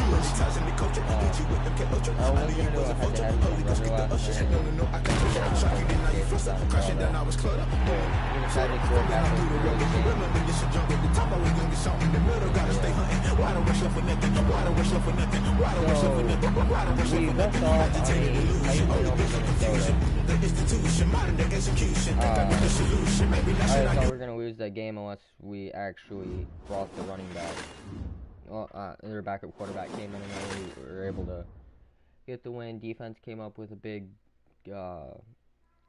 I was gonna do a head-to-head with my brother last night. We decided to go halfway through the game. So, we left off on a tight win over Minnesota. I thought we were gonna lose that game unless we actually lost the running back. Well, their backup quarterback came in and we were able to get the win. Defense came up with a big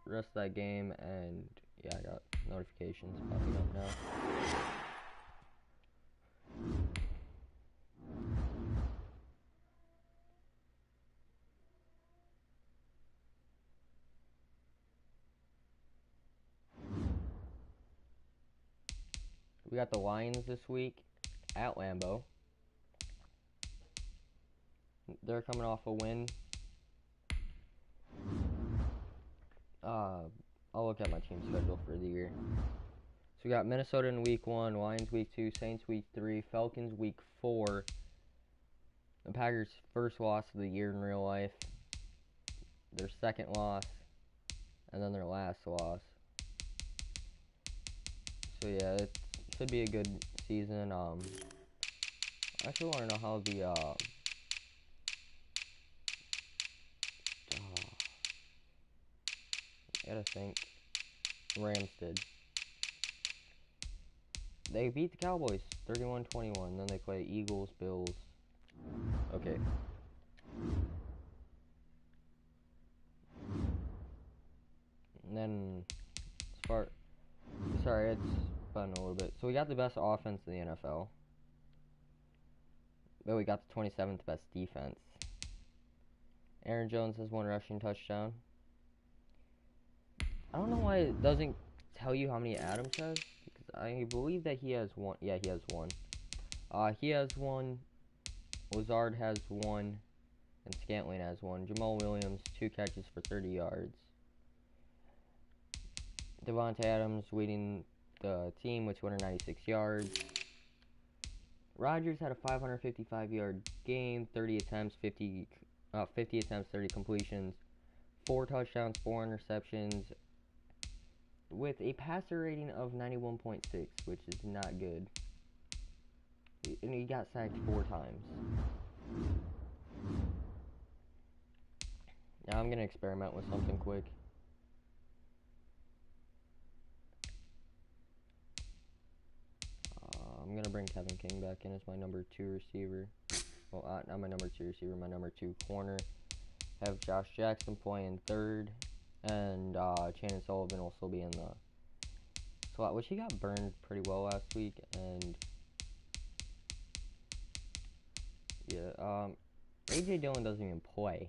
rest of that game, and yeah, I got notifications popping up now. We got the Lions this week at Lambeau. They're coming off a win. I'll look at my team schedule for the year. So we got Minnesota in week 1, Lions week 2, Saints week 3, Falcons week 4. The Packers' first loss of the year in real life. Their second loss. And then their last loss. So yeah, it should be a good season. I actually want to know how the I gotta think. Rams did. They beat the Cowboys 31-21. Then they play Eagles, Bills. Okay. And then sorry, it's fun a little bit. So we got the best offense in the NFL. But we got the 27th best defense. Aaron Jones has 1 rushing touchdown. I don't know why it doesn't tell you how many Adams has, because I believe that he has 1. Yeah, he has 1. He has 1. Lazard has 1. And Scantling has 1. Jamal Williams, 2 catches for 30 yards. Devontae Adams leading the team with 296 yards. Rodgers had a 555-yard game, 30 attempts, 50 attempts, 30 completions, 4 touchdowns, 4 interceptions, with a passer rating of 91.6, which is not good. And he got sacked 4 times. Now I'm going to experiment with something quick. I'm going to bring Kevin King back in as my number 2 receiver. Well, not my number 2 receiver, my number 2 corner. Have Josh Jackson playing 3rd. And Shannon Sullivan will still be in the slot, which he got burned pretty well last week. And yeah, A.J. Dillon doesn't even play.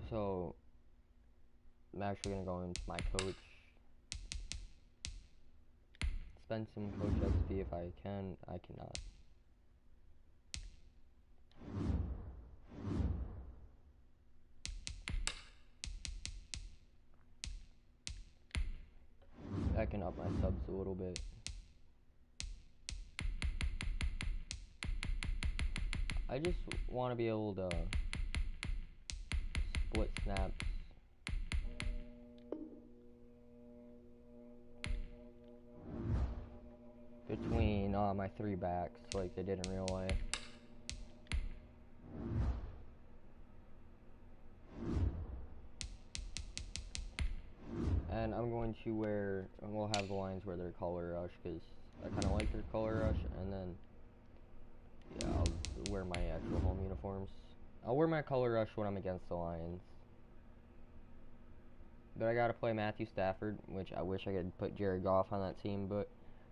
So I'm actually going to go into my coach. Spend some coach XP if I can. I cannot. I can up my subs a little bit. I just want to be able to split snaps. Between my 3 backs like they did in real life. And I'm going to we'll have the Lions wear their color rush because I kind of like their color rush. And then, yeah, I'll wear my actual home uniforms. I'll wear my color rush when I'm against the Lions. But I gotta play Matthew Stafford, which I wish I could put Jared Goff on that team, but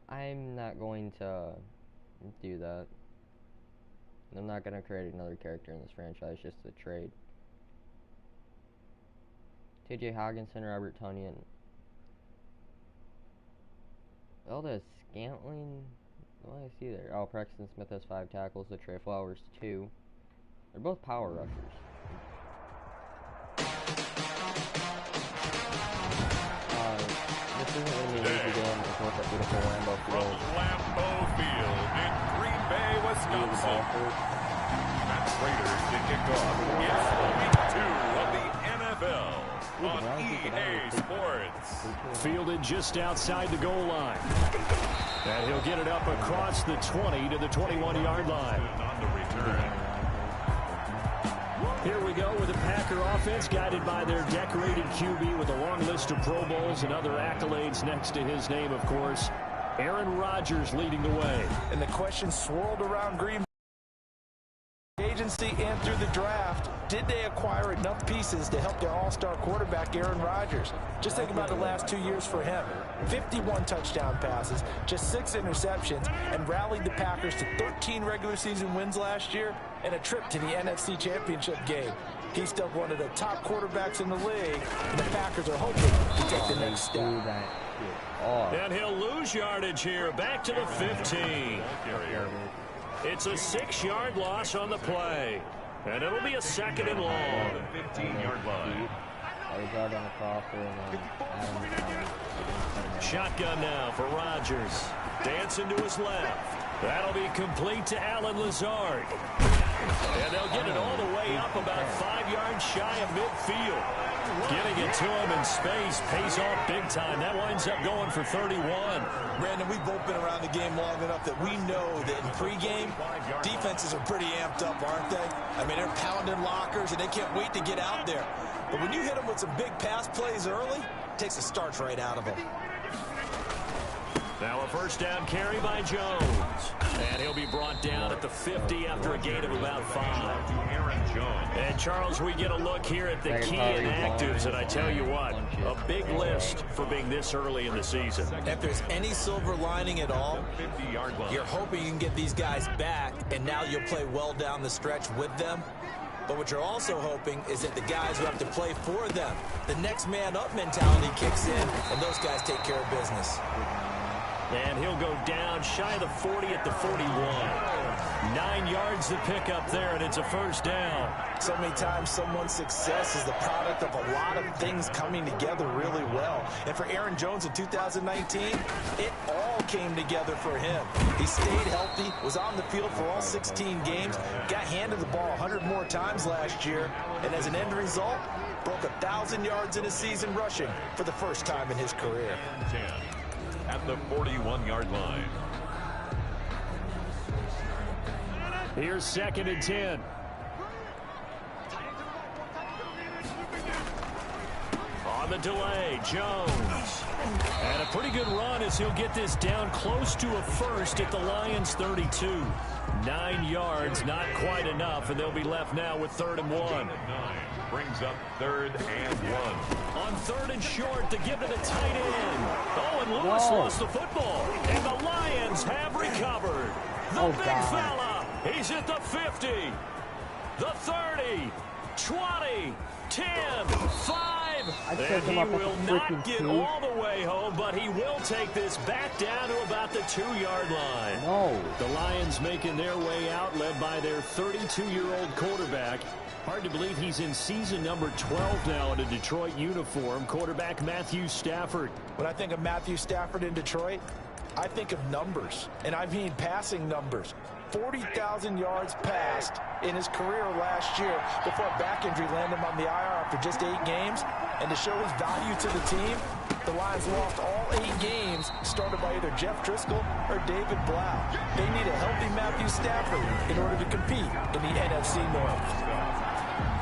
I'm not going to do that. I'm not going to create another character in this franchise just to trade. T.J. Hawkinson, Robert Tonyan. Elda Scantling. What do I see there? Oh, Preston Smith has 5 tackles. The Trey Flowers 2. They're both power rushers. This isn't going to be an easy game. It's worth that beautiful Lambeau Field. From Lambeau Field in Green Bay, stops it. And Raiders to kick off. It's week 2 of the NFL on EA Sports. Fielded just outside the goal line. And he'll get it up across the 20 to the 21-yard line. On the return. Here we go with the Packer offense guided by their decorated QB with a long list of Pro Bowls and other accolades next to his name, of course. Aaron Rodgers leading the way. And the question swirled around Green Bay agency and through the draft. Did they acquire enough pieces to help their all-star quarterback, Aaron Rodgers? Just think about the last 2 years for him. 51 touchdown passes, just 6 interceptions, and rallied the Packers to 13 regular season wins last year and a trip to the NFC Championship game. He's still one of the top quarterbacks in the league, and the Packers are hoping to take the next step. And he'll lose yardage here, back to the 15. It's a 6-yard loss on the play. And it'll be a 2nd and long. 15-yard line. Shotgun now for Rodgers. Dancing to his left. That'll be complete to Allen Lazard. And they'll get it all the way up about 5 yards shy of midfield. Getting it to him in space pays off big time. That winds up going for 31. Brandon, we've both been around the game long enough that we know that in pregame, defenses are pretty amped up, aren't they? I mean, they're pounding lockers, and they can't wait to get out there. But when you hit them with some big pass plays early, it takes the starch right out of them. Now a first down carry by Jones. And he'll be brought down at the 50 after a gain of about 5. And, Charles, we get a look here at the key inactives, and I tell you what, a big list for being this early in the season. If there's any silver lining at all, you're hoping you can get these guys back, and now you'll play well down the stretch with them. But what you're also hoping is that the guys who have to play for them, the next man up mentality kicks in, and those guys take care of business. And he'll go down shy of the 40 at the 41. 9 yards to pick up there, and it's a first down. So many times someone's success is the product of a lot of things coming together really well. And for Aaron Jones in 2019, it all came together for him. He stayed healthy, was on the field for all 16 games, got handed the ball 100 more times last year, and as an end result, broke 1,000 yards in a season rushing for the first time in his career. At the 41-yard line. Here's 2nd and 10. On the delay, Jones. And a pretty good run as he'll get this down close to a first at the Lions' 32. 9 yards, not quite enough, and they'll be left now with 3rd and 1. Brings up 3rd and 1. On 3rd and short to give to the tight end. Oh, and Lewis lost the football. And the Lions have recovered. The big fella, he's at the 50, the 30, 20, 10, 5. And he will not get all the way home, but he will take this back down to about the 2-yard line. No. The Lions making their way out, led by their 32-year-old quarterback. Hard to believe he's in season number 12 now in a Detroit uniform. Quarterback Matthew Stafford. When I think of Matthew Stafford in Detroit, I think of numbers, and I mean passing numbers. 40,000 yards passed in his career last year before a back injury landed him on the IR after just 8 games. And to show his value to the team, the Lions lost all 8 games started by either Jeff Driscoll or David Blau. They need a healthy Matthew Stafford in order to compete in the NFC North.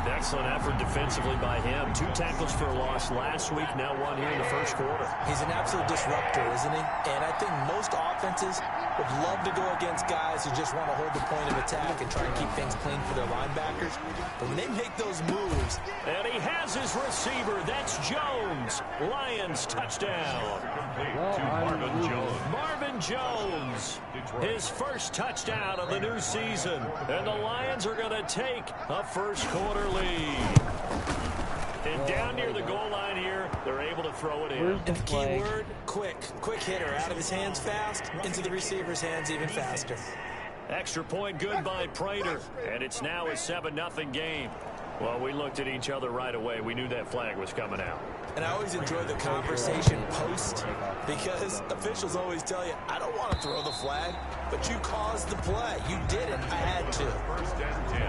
Excellent effort defensively by him. 2 tackles for a loss last week, now 1 here in the first quarter. He's an absolute disruptor, isn't he? And I think most offenses would love to go against guys who just want to hold the point of attack and try to keep things clean for their linebackers. But when they make those moves... And he has his receiver. That's Jones. Lions touchdown. Marvin Jones. Marvin Jones. His first touchdown of the new season. And the Lions are going to take a first quarter lead. And down near the goal line here, they're able to throw it in. And the key word, quick. Quick hitter. Out of his hands fast, into the receiver's hands even faster. Extra point good by Prater. And it's now a 7-0 game. Well, we looked at each other right away. We knew that flag was coming out. And I always enjoy the conversation post because officials always tell you, I don't want to throw the flag, but you caused the play. You did it. I had to. First and 10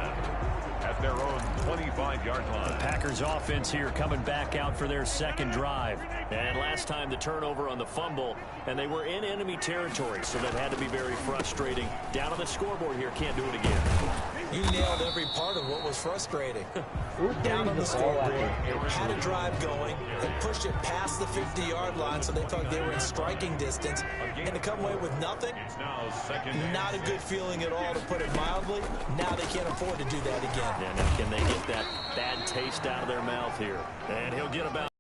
at their own 25-yard line. The Packers offense here coming back out for their second drive. And last time the turnover on the fumble, and they were in enemy territory, so that had to be very frustrating. Down on the scoreboard here, can't do it again. You nailed every part of what was frustrating. Down on the scoreboard, had a drive going, and pushed it past the 50-yard line so they thought they were in striking distance, and to come away with nothing, not a good feeling at all, to put it mildly. Now they can't afford to do that again. Yeah, now can they get that bad taste out of their mouth here? And he'll get about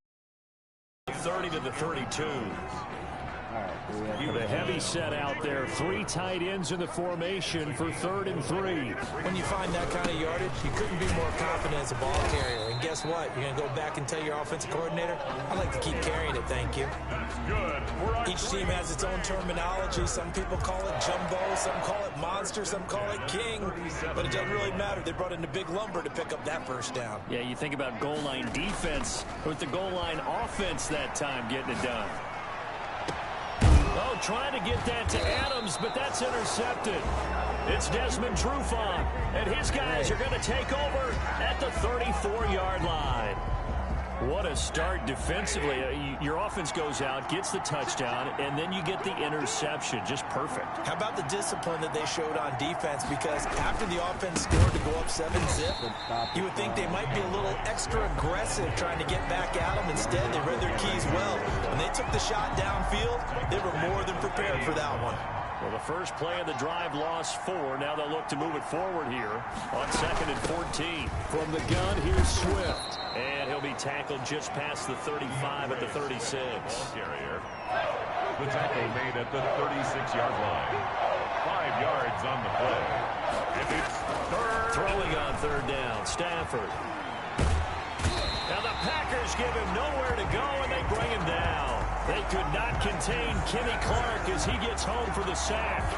30 to the 32. The heavy set out there. 3 tight ends in the formation for 3rd and 3. When you find that kind of yardage, you couldn't be more confident as a ball carrier. And guess what? You're going to go back and tell your offensive coordinator, I'd like to keep carrying it, thank you. Each team has its own terminology. Some people call it jumbo, some call it monster, some call it king. But it doesn't really matter. They brought in the big lumber to pick up that first down. Yeah, you think about goal line defense with the goal line offense that time getting it done. Oh, trying to get that to Adams, but that's intercepted. It's Desmond Trufant, and his guys are going to take over at the 34-yard line. What a start defensively. Your offense goes out, gets the touchdown, and then you get the interception. Just perfect. How about the discipline that they showed on defense? Because after the offense scored to go up 7-zip, you would think they might be a little extra aggressive trying to get back at them. Instead, they read their keys well. When they took the shot downfield, they were more than prepared for that one. Well, the first play of the drive lost 4. Now they'll look to move it forward here on 2nd and 14. From the gun, here's Swift. And he'll be tackled just past the 35 at the 36. Carrier. The tackle made at the 36-yard line. 5 yards on the play. And it's third. Throwing on 3rd down, Stafford. Now the Packers give him nowhere to go, and they bring him down. They could not contain Kenny Clark as he gets home for the sack.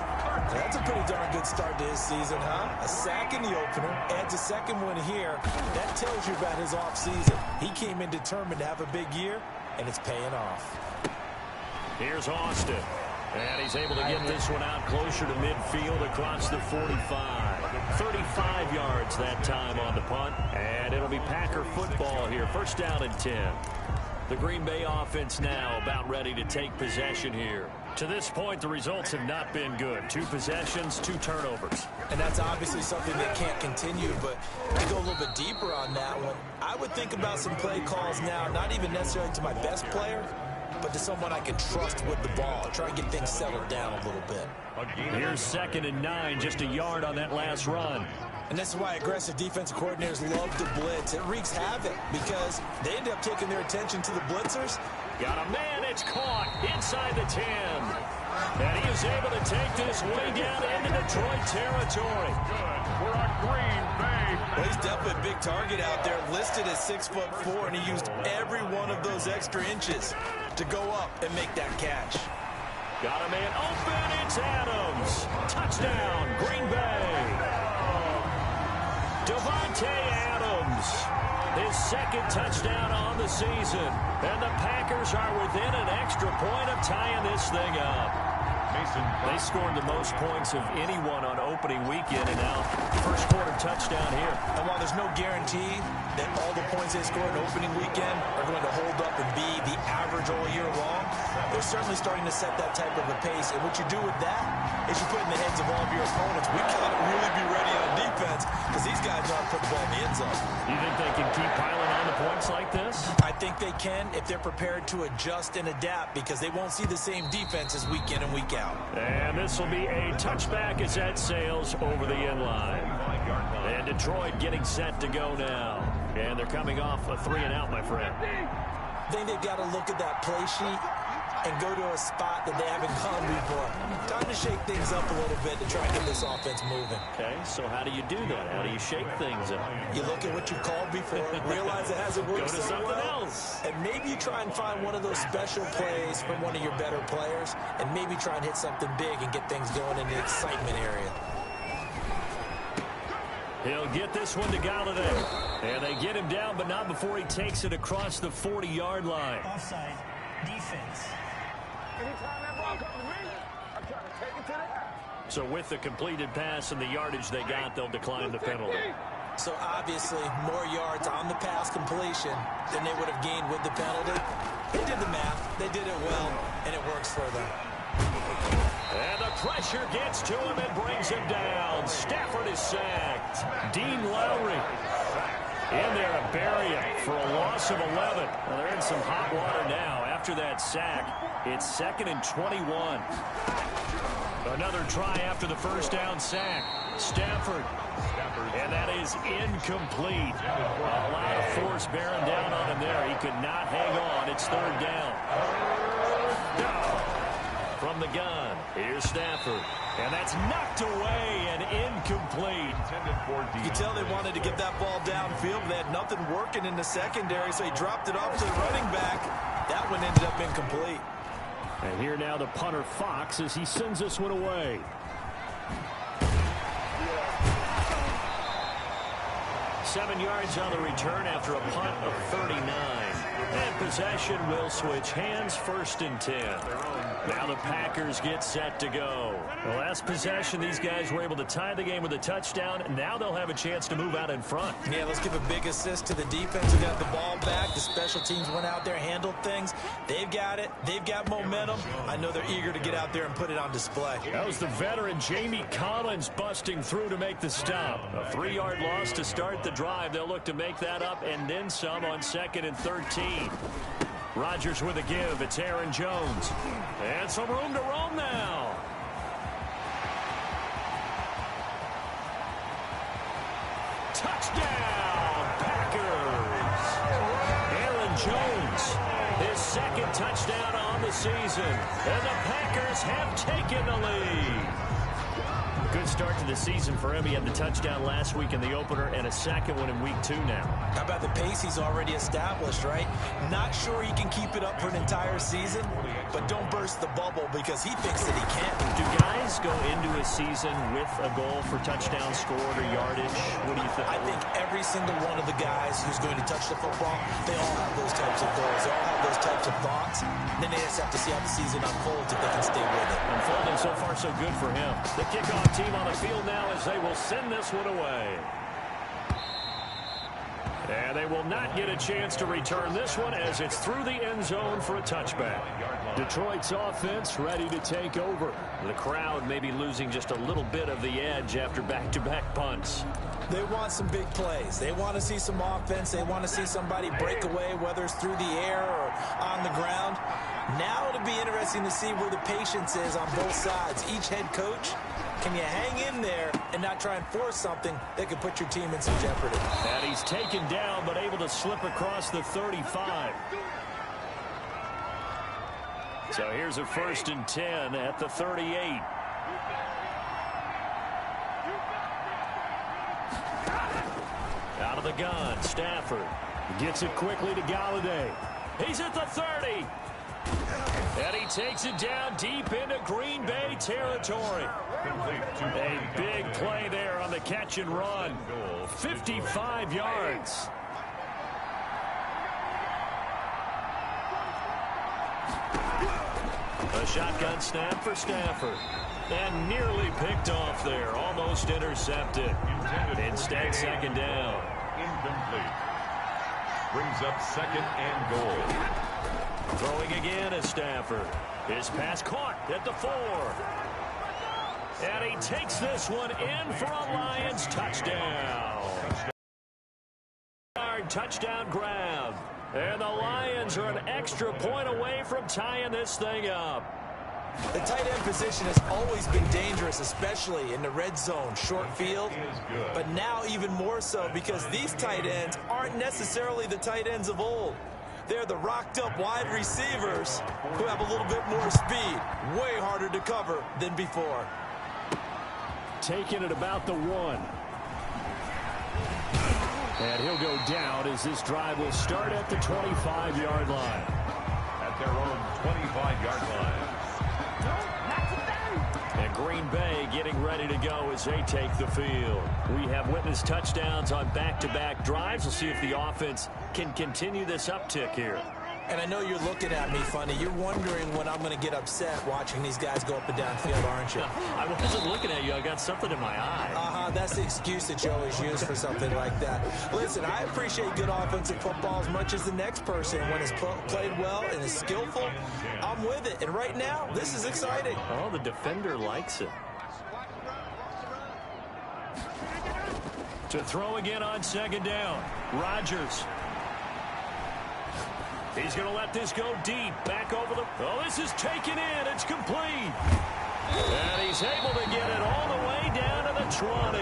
That's a pretty darn good start to his season, huh? A sack in the opener, adds a second one here. That tells you about his offseason. He came in determined to have a big year, and it's paying off. Here's Austin. And he's able to get this one out closer to midfield across the 45. 35 yards that time on the punt. And it'll be Packer football here. 1st down and 10. The Green Bay offense now about ready to take possession here. To this point, the results have not been good. 2 possessions, 2 turnovers. And that's obviously something that can't continue, but to go a little bit deeper on that one, I would think about some play calls now, not even necessarily to my best player, but to someone I can trust with the ball. Try and get things settled down a little bit. Here's 2nd and 9, just a yard on that last run. And this is why aggressive defensive coordinators love to blitz. It wreaks havoc because they end up taking their attention to the blitzers. Got a man, it's caught inside the 10. And he is able to take this way down into Detroit territory. Good for a Green Bay. Well, he's definitely a big target out there, listed as 6'4", and he used every one of those extra inches to go up and make that catch. Got a man open, it's Adams. Touchdown, Green Bay. Devontae Adams, his 2nd touchdown on the season. And the Packers are within an extra point of tying this thing up. They scored the most points of anyone on opening weekend, and now 1st quarter touchdown here. And while there's no guarantee that all the points they score in opening weekend are going to hold up and be the average all year long, they're certainly starting to set that type of a pace. And what you do with that is you put in the heads of all of your opponents, we got to really be ready on defense because these guys know how to put the ball in the end zone. You think they can keep piling on the points like this? I think they can if they're prepared to adjust and adapt because they won't see the same defenses week in and week out. And this will be a touchback as that sails over the end line. And Detroit getting set to go now. And they're coming off a 3-and-out, my friend. I think they've got to look at that play sheet and go to a spot that they haven't gone before. Time to shake things up a little bit to try and get this offense moving. Okay, so how do you do that? How do you shake things up? You look at what you called before, realize it hasn't worked Go to so something well, else. and maybe you try and find one of those special plays from one of your better players, and maybe try and hit something big and get things going in the excitement area. He'll get this one to Galladay. And they get him down, but not before he takes it across the 40-yard line. Offside defense. Anytime that ball comes to me, I'm trying to take it to the house. So with the completed pass and the yardage they got, they'll decline the penalty. So obviously more yards on the pass completion than they would have gained with the penalty. They did the math. They did it well, and it works for them. And the pressure gets to him and brings him down. Stafford is sacked. Dean Lowry in there to bury him for a loss of 11. Well, they're in some hot water now. After that sack, it's 2nd and 21. Another try after the first down sack. Stafford. And that is incomplete. A lot of force bearing down on him there. He could not hang on. It's 3rd down. From the gun, here's Stafford. And that's knocked away and incomplete. You can tell they wanted to get that ball downfield, but they had nothing working in the secondary, so he dropped it off to the running back. That one ended up incomplete. And here now the punter Fox as he sends this one away. Seven yards on the return after a punt of 39. And possession will switch hands, 1st and 10. Now the Packers get set to go. The last possession, these guys were able to tie the game with a touchdown. Now they'll have a chance to move out in front. Yeah, let's give a big assist to the defense who got the ball back. The special teams went out there, handled things. They've got it. They've got momentum. I know they're eager to get out there and put it on display. That was the veteran Jamie Collins busting through to make the stop. A 3-yard loss to start the drive. They'll look to make that up and then some on 2nd and 13. Rodgers with a give. It's Aaron Jones. And some room to roam now. Touchdown, Packers. Aaron Jones, his 2nd touchdown on the season. And the Packers have taken the lead. Good start to the season for him. He had the touchdown last week in the opener and a 2nd one in week 2 now. How about the pace he's already established, right? Not sure he can keep it up for an entire season, but don't burst the bubble because he thinks that he can. Do guys go into a season with a goal for touchdown scored or yardage? What do you think? I think every single one of the guys who's going to touch the football, they all have those types of goals. They all have those types of thoughts. Then they just have to see how the season unfolds if they can stay with it. Unfolding so far so good for him. The kickoff team on the field now as they will send this one away. And they will not get a chance to return this one as it's through the end zone for a touchback. Detroit's offense ready to take over. The crowd may be losing just a little bit of the edge after back-to-back punts. They want some big plays. They want to see some offense. They want to see somebody break away, whether it's through the air or on the ground. Now it'll be interesting to see where the patience is on both sides. Each head coach, can you hang in there and not try and force something that could put your team in some jeopardy? And he's taken down but able to slip across the 35. So here's a 1st and 10 at the 38. Out of the gun, Stafford gets it quickly to Galladay. He's at the 30. And he takes it down deep into Green Bay territory. A big play there on the catch and run. 55 yards. A shotgun snap for Stafford. And nearly picked off there. Almost intercepted. Instead, 2nd down. Incomplete. Brings up 2nd and goal. Throwing again is Stafford. His pass caught at the 4. And he takes this one in for a Lions touchdown. Touchdown grab. And the Lions are an extra point away from tying this thing up. The tight end position has always been dangerous, especially in the red zone, short field. But now even more so because these tight ends aren't necessarily the tight ends of old. They're the rocked-up wide receivers who have a little bit more speed. Way harder to cover than before. Taking it about the 1. And he'll go down as this drive will start at the 25-yard line. At their own 25-yard line. And Green Bay getting ready to go as they take the field. We have witnessed touchdowns on back-to-back drives. We'll see if the offense can continue this uptick here. And I know you're looking at me funny. You're wondering when I'm going to get upset watching these guys go up and down field, aren't you? I wasn't looking at you. I got something in my eye. That's the excuse that you always use for something like that. Listen, I appreciate good offensive football as much as the next person. When it's played well and is skillful, I'm with it. And right now, this is exciting. Oh, the defender likes it. To throw again on second down. Rodgers. He's going to let this go deep. Back over the... Oh, this is taken in. It's complete. And he's able to get it all the way down to the 20.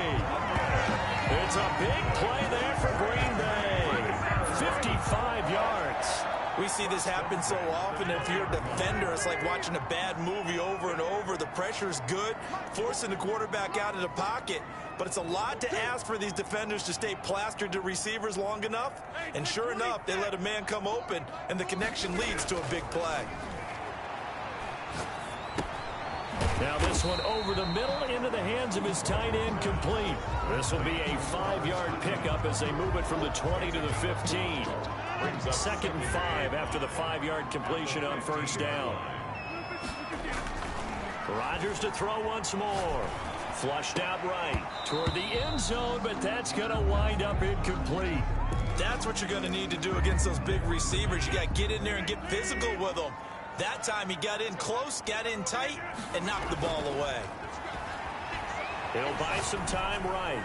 It's a big play there for Green Bay. 55 yards. We see this happen so often. If you're a defender, it's like watching a bad movie over and over. The pressure is good, forcing the quarterback out of the pocket. But it's a lot to ask for these defenders to stay plastered to receivers long enough. And sure enough, they let a man come open, and the connection leads to a big play. Now this one over the middle into the hands of his tight end, complete. This will be a 5-yard pickup as they move it from the 20 to the 15. Second and 5 after the 5-yard completion on first down. Rodgers to throw once more. Flushed out right toward the end zone, but that's going to wind up incomplete. That's what you're going to need to do against those big receivers. You got to get in there and get physical with them. That time he got in close, got in tight, and knocked the ball away. It'll buy some time right.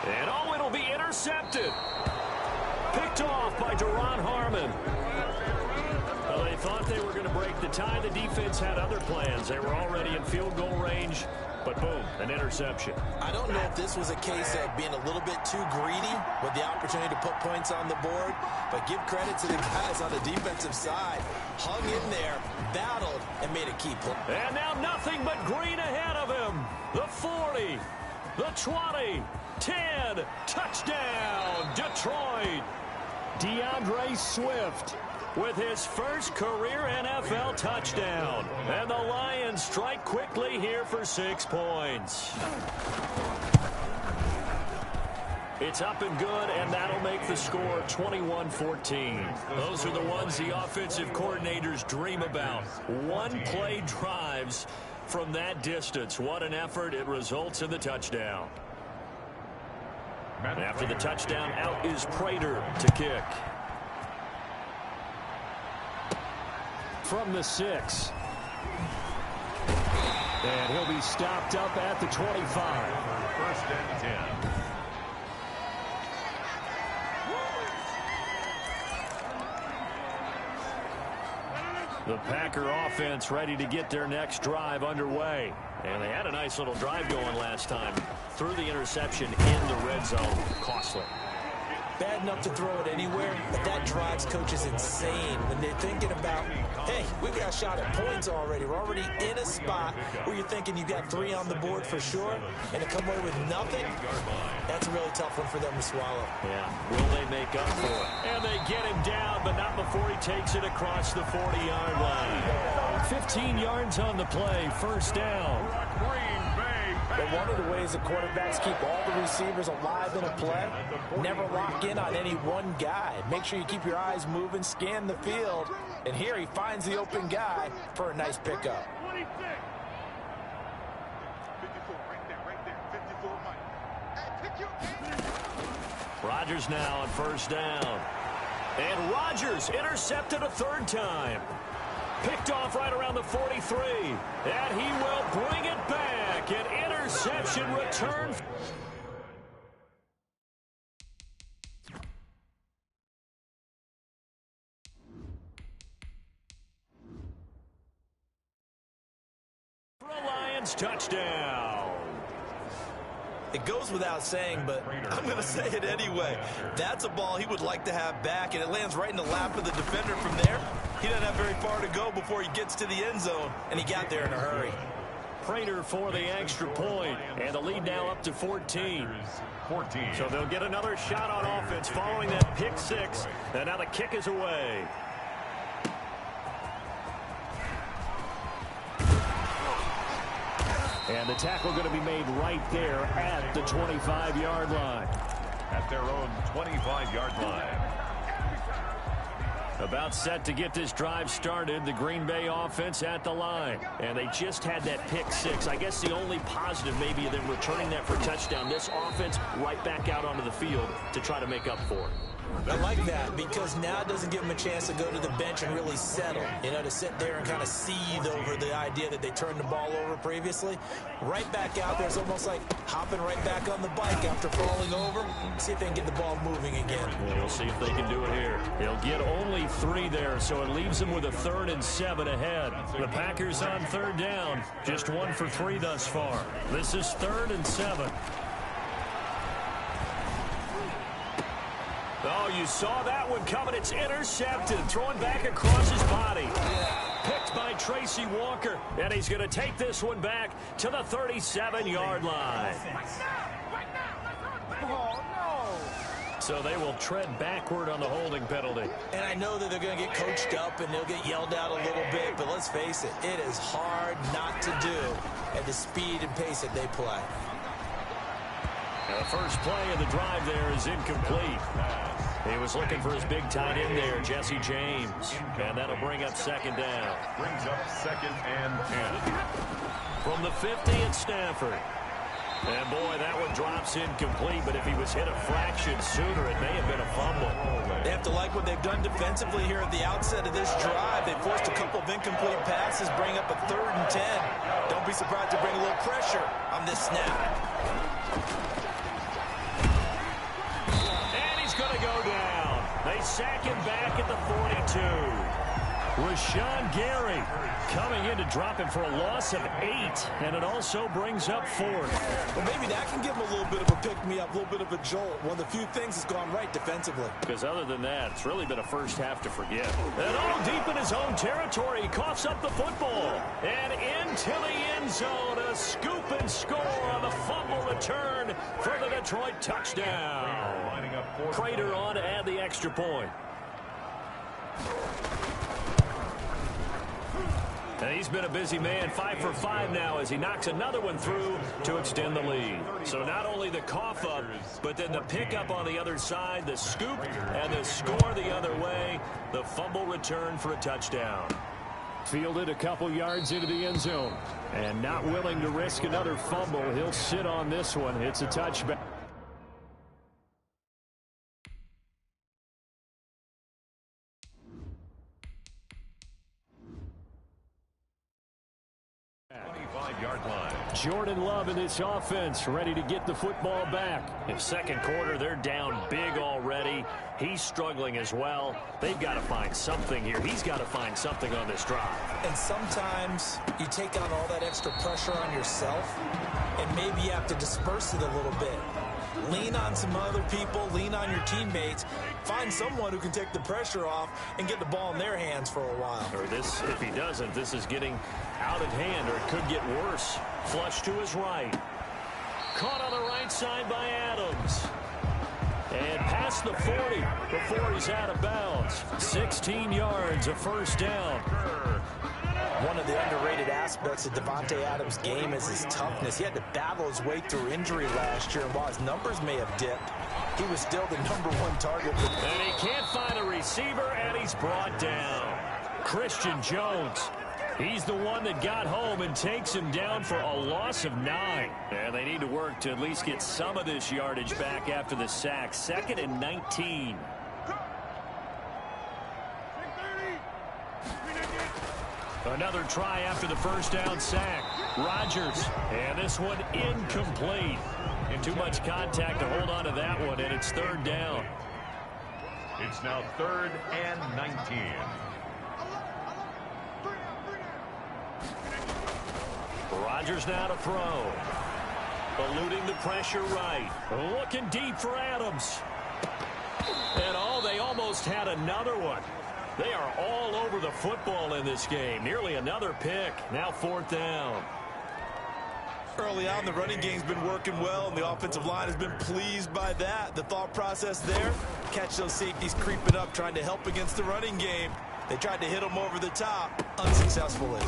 And oh, it'll be intercepted. Picked off by Duron Harmon. Well, they thought they were going to break the tie. The defense had other plans. They were already in field goal range, but boom, an interception. I don't know if this was a case of being a little bit too greedy with the opportunity to put points on the board, but give credit to the guys on the defensive side. Hung in there, battled, and made a key play. And now nothing but green ahead of him. The 40, the 20, 10, touchdown, Detroit. DeAndre Swift with his first career NFL touchdown. And the Lions strike quickly here for 6 points. It's up and good, and that'll make the score 21-14. Those are the ones the offensive coordinators dream about. One-play drives from that distance. What an effort. It results in the touchdown. After the touchdown, out is Prater to kick. From the 6. And he'll be stopped up at the 25. First and 10. The Packer offense ready to get their next drive underway. And they had a nice little drive going last time. Threw the interception in the red zone. Costly. Bad enough to throw it anywhere, but that drives coaches insane when they're thinking about, hey, we got a shot at points already. We're already in a spot where you're thinking you got 3 on the board for sure, and to come away with nothing, that's a really tough one for them to swallow. Yeah, will they make up for it? And they get him down, but not before he takes it across the 40-yard line. 15 yards on the play, first down. But one of the ways the quarterbacks keep all the receivers alive in a play, never lock in on any one guy. Make sure you keep your eyes moving, scan the field, and here he finds the open guy for a nice pickup. Rodgers now on first down. And Rodgers intercepted a 3rd time. Picked off right around the 43. And he will bring it back. An interception return. For a Lions touchdown. It goes without saying, but I'm going to say it anyway. That's a ball he would like to have back, and it lands right in the lap of the defender from there. He doesn't have very far to go before he gets to the end zone, and he got there in a hurry. Prater for the extra point, and the lead now up to 14. So they'll get another shot on offense following that pick 6, and now the kick is away. And the tackle going to be made right there at the 25-yard line. At their own 25-yard line. About set to get this drive started, the Green Bay offense at the line. And they just had that pick six. I guess the only positive maybe of them returning that for a touchdown. This offense right back out onto the field to try to make up for it. I like that because now it doesn't give them a chance to go to the bench and really settle. You know, to sit there and kind of seethe over the idea that they turned the ball over previously. Right back out there, it's almost like hopping right back on the bike after falling over. See if they can get the ball moving again. We'll see if they can do it here. They'll get only 3 there, so it leaves them with a 3rd and 7 ahead. The Packers on 3rd down, just 1 for 3 thus far. This is 3rd and 7. Oh, you saw that one coming. It's intercepted. Throwing back across his body. Picked by Tracy Walker. And he's going to take this one back to the 37-yard line. So they will tread backward on the holding penalty. And I know that they're going to get coached up and they'll get yelled at a little bit, but let's face it, it is hard not to do at the speed and pace that they play. The first play of the drive there is incomplete. He was looking for his big tight end there, Jesse James. And that'll bring up 2nd down. Brings up 2nd and 10. From the 50 at Stafford. And boy, that one drops incomplete, but if he was hit a fraction sooner, it may have been a fumble. They have to like what they've done defensively here at the outset of this drive. They forced a couple of incomplete passes, bring up a 3rd and 10. Don't be surprised to bring a little pressure on this snap. Going to go down. They sack him back at the 42. Rashawn Gary coming in to drop him for a loss of 8, and it also brings up 4th. Well, maybe that can give him a little bit of a pick-me-up, a little bit of a jolt. One of the few things that's gone right defensively. Because other than that, it's really been a first half to forget. And all deep in his own territory, he coughs up the football. And into the end zone, a scoop and score on the fumble return for the Detroit touchdown. Prater on to add the extra point. And he's been a busy man, 5 for 5 now as he knocks another one through to extend the lead. So not only the cough up, but then the pickup on the other side, the scoop, and the score the other way. The fumble return for a touchdown. Fielded a couple yards into the end zone. And not willing to risk another fumble. He'll sit on this one. It's a touchback. Jordan Love in this offense ready to get the football back. In 2nd quarter, they're down big already. He's struggling as well. They've got to find something here. He's got to find something on this drive. And sometimes you take on all that extra pressure on yourself, and maybe you have to disperse it a little bit. Lean on some other people, lean on your teammates, find someone who can take the pressure off and get the ball in their hands for a while. Or this, if he doesn't, this is getting out of hand, or it could get worse. Flush to his right. Caught on the right side by Adams. And past the 40 before he's out of bounds. 16 yards, a 1st down. One of the underrated aspects of Devontae Adams' game is his toughness. He had to battle his way through injury last year, and while his numbers may have dipped, he was still the #1 target. And he can't find a receiver, and he's brought down. Christian Jones. He's the one that got home and takes him down for a loss of 9. And they need to work to at least get some of this yardage back after the sack. 2nd and 19. Another try after the 1st down sack. Rodgers. And this one incomplete. Too much contact to hold on to that one, and it's 3rd down. It's now 3rd and 19. Rodgers now to throw. Eluding the pressure right. Looking deep for Adams. And they almost had another one. They are all over the football in this game. Nearly another pick. Now 4th down. Early on, the running game's been working well, and the offensive line has been pleased by that. The thought process there, catch those safeties creeping up, trying to help against the running game. They tried to hit them over the top, unsuccessfully.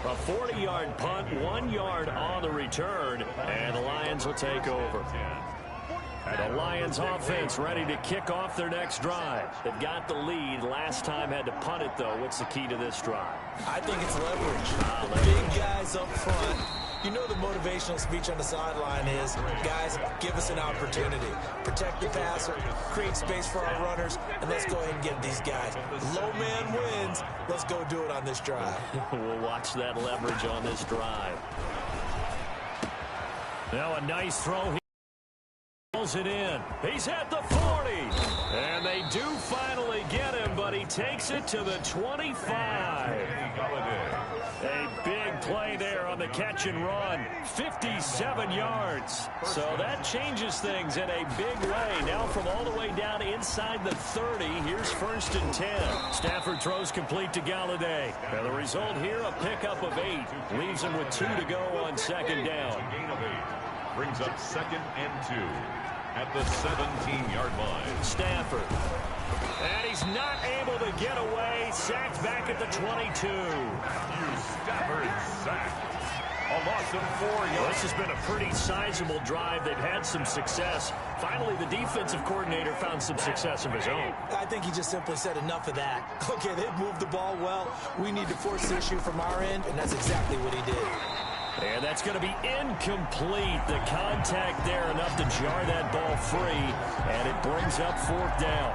A 40-yard punt, 1 yard on the return, and the Lions will take over. The Lions offense ready to kick off their next drive. They've got the lead. Last time had to punt it, though. What's the key to this drive? I think it's leverage. The big guys up front. You know the motivational speech on the sideline is, guys, give us an opportunity. Protect the passer, create space for our runners, and let's go ahead and get these guys. Low man wins. Let's go do it on this drive. We'll watch that leverage on this drive. Now a nice throw. He pulls it in. He's at the 40. And they do finally get him, but he takes it to the 25. A big play there on the catch and run. 57 yards. So that changes things in a big way. Now from all the way down inside the 30, here's 1st and 10. Stafford throws complete to Galladay. And the result here, a pickup of 8. Leaves him with 2 to go on 2nd down. Brings up 2nd and 2 at the 17-yard line. Stafford. And he's not able to get away. Sacked back at the 22. Stafford sacked. A loss of 4 yards. Well, this has been a pretty sizable drive. They've had some success. Finally, the defensive coordinator found some success of his own. I think he just simply said enough of that. Okay, they've moved the ball well. We need to force the issue from our end, and that's exactly what he did. And that's going to be incomplete. The contact there enough to jar that ball free, and it brings up 4th down.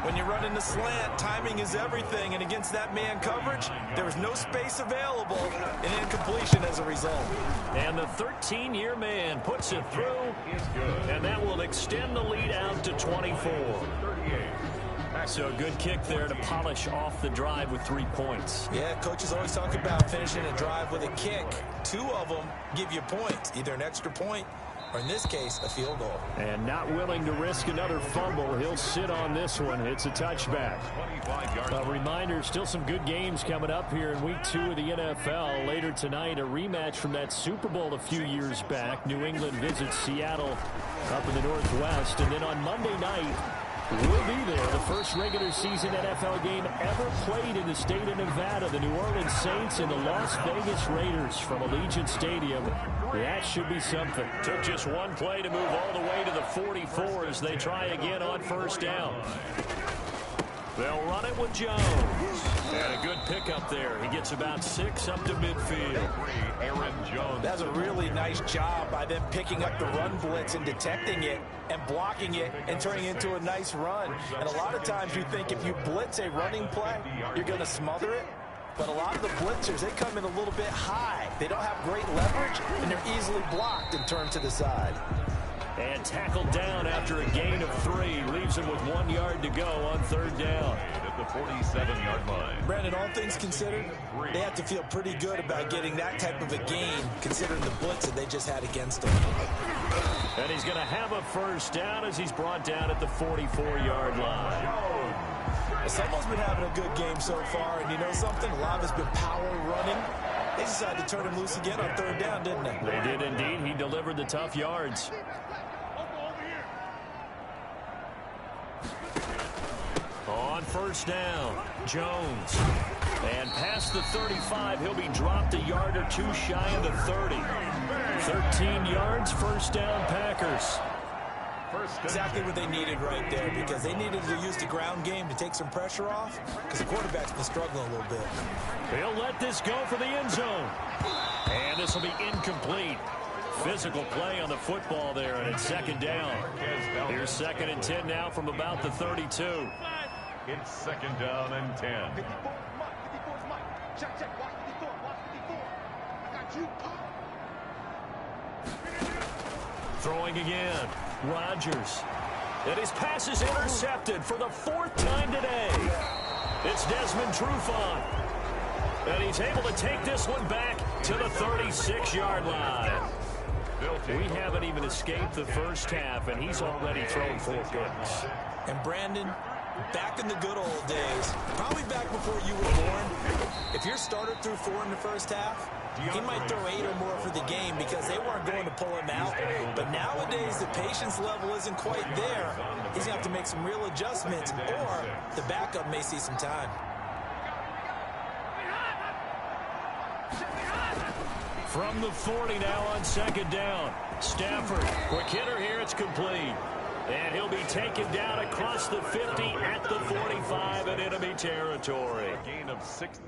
When you're running the slant, timing is everything, and against that man coverage, there was no space available, and incompletion as a result. And the 13-year man puts it through, and that will extend the lead out to 24. So a good kick there to polish off the drive with 3 points. Yeah, coaches always talk about finishing a drive with a kick. 2 of them give you points, either an extra point or, in this case, a field goal. And not willing to risk another fumble. He'll sit on this one. It's a touchback. A reminder, still some good games coming up here in Week 2 of the NFL. Later tonight, a rematch from that Super Bowl a few years back. New England visits Seattle up in the Northwest. And then on Monday night, we'll be there. The first regular season NFL game ever played in the state of Nevada. The New Orleans Saints and the Las Vegas Raiders from Allegiant Stadium. That should be something. Took just one play to move all the way to the 44 as they try again on 1st down. They'll run it with Jones. And a good pickup there. He gets about 6 up to midfield. Aaron Jones. That's a really nice job by them picking up the run blitz and detecting it and blocking it and turning it into a nice run. And a lot of times you think if you blitz a running play, you're going to smother it. But a lot of the blitzers, they come in a little bit high. They don't have great leverage, and they're easily blocked and turned to the side. And tackled down after a gain of 3. Leaves him with 1 yard to go on 3rd down. At the 47-yard line. Brandon, all things considered, they have to feel pretty good about getting that type of a gain, considering the blitz that they just had against them. And he's going to have a 1st down as he's brought down at the 44-yard line. Someone's been having a good game so far, and you know something? A lot of it's been power running. They decided to turn him loose again on 3rd down, didn't they? They did indeed. He delivered the tough yards. On 1st down, Jones. And past the 35, he'll be dropped a yard or 2 shy of the 30. 13 yards, 1st down, Packers. Exactly what they needed right there, because they needed to use the ground game to take some pressure off, because the quarterback's been struggling a little bit. He'll let this go for the end zone. And this will be incomplete. Physical play on the football there, and it's 2nd down. Here's 2nd and 10 now from about the 32. It's 2nd down and 10. Throwing again. Rodgers. And his pass is intercepted for the 4th time today. It's Desmond Trufant. And he's able to take this one back to the 36-yard line. We haven't even escaped the first half, and he's already thrown 4 picks. And Brandon, back in the good old days, probably back before you were born, if your starter threw 4 in the first half, he might throw 8 or more for the game because they weren't going to pull him out. But nowadays, the patience level isn't quite there. He's going to have to make some real adjustments, or the backup may see some time. From the 40 now on second down. Stafford, quick hitter here, it's complete. And he'll be taken down across the 50 at the 45 in enemy territory. A gain of 6.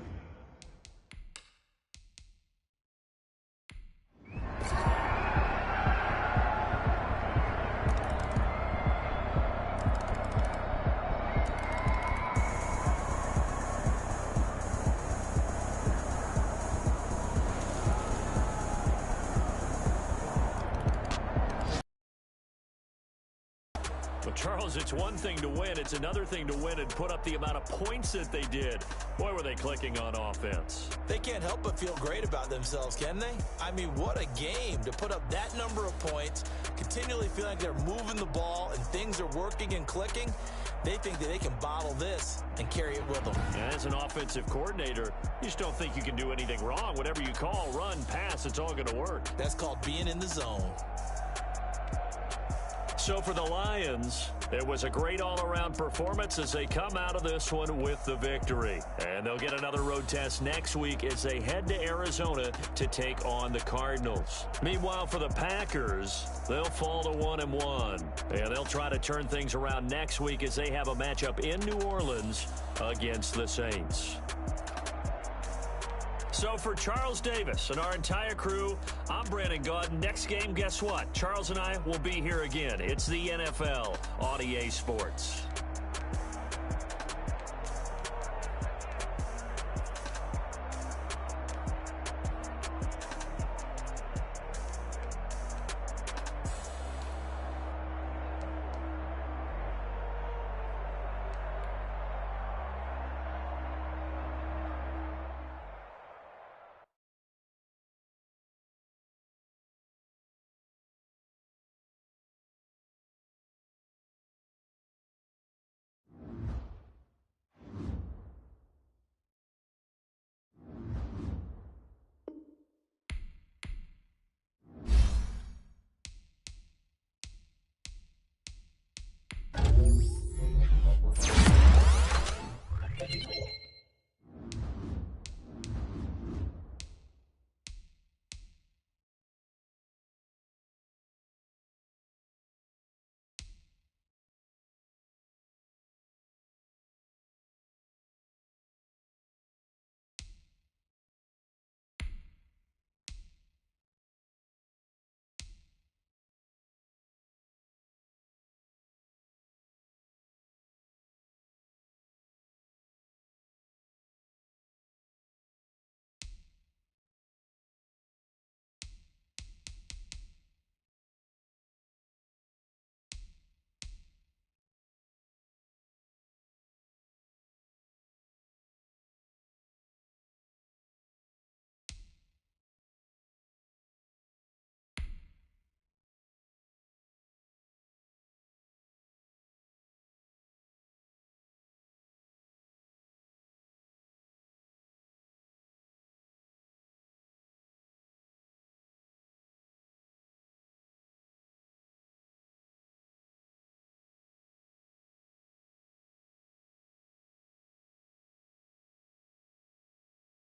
Charles, it's one thing to win. It's another thing to win and put up the amount of points that they did. Boy, were they clicking on offense. They can't help but feel great about themselves, can they? I mean, what a game to put up that number of points, continually feeling like they're moving the ball and things are working and clicking. They think that they can bottle this and carry it with them. And as an offensive coordinator, you just don't think you can do anything wrong. Whatever you call, run, pass, it's all going to work. That's called being in the zone. So for the Lions, it was a great all-around performance as they come out of this one with the victory. And they'll get another road test next week as they head to Arizona to take on the Cardinals. Meanwhile, for the Packers, they'll fall to 1-1. And they'll try to turn things around next week as they have a matchup in New Orleans against the Saints. So for Charles Davis and our entire crew, I'm Brandon Gaudin. Next game, guess what? Charles and I will be here again. It's the NFL on EA Sports.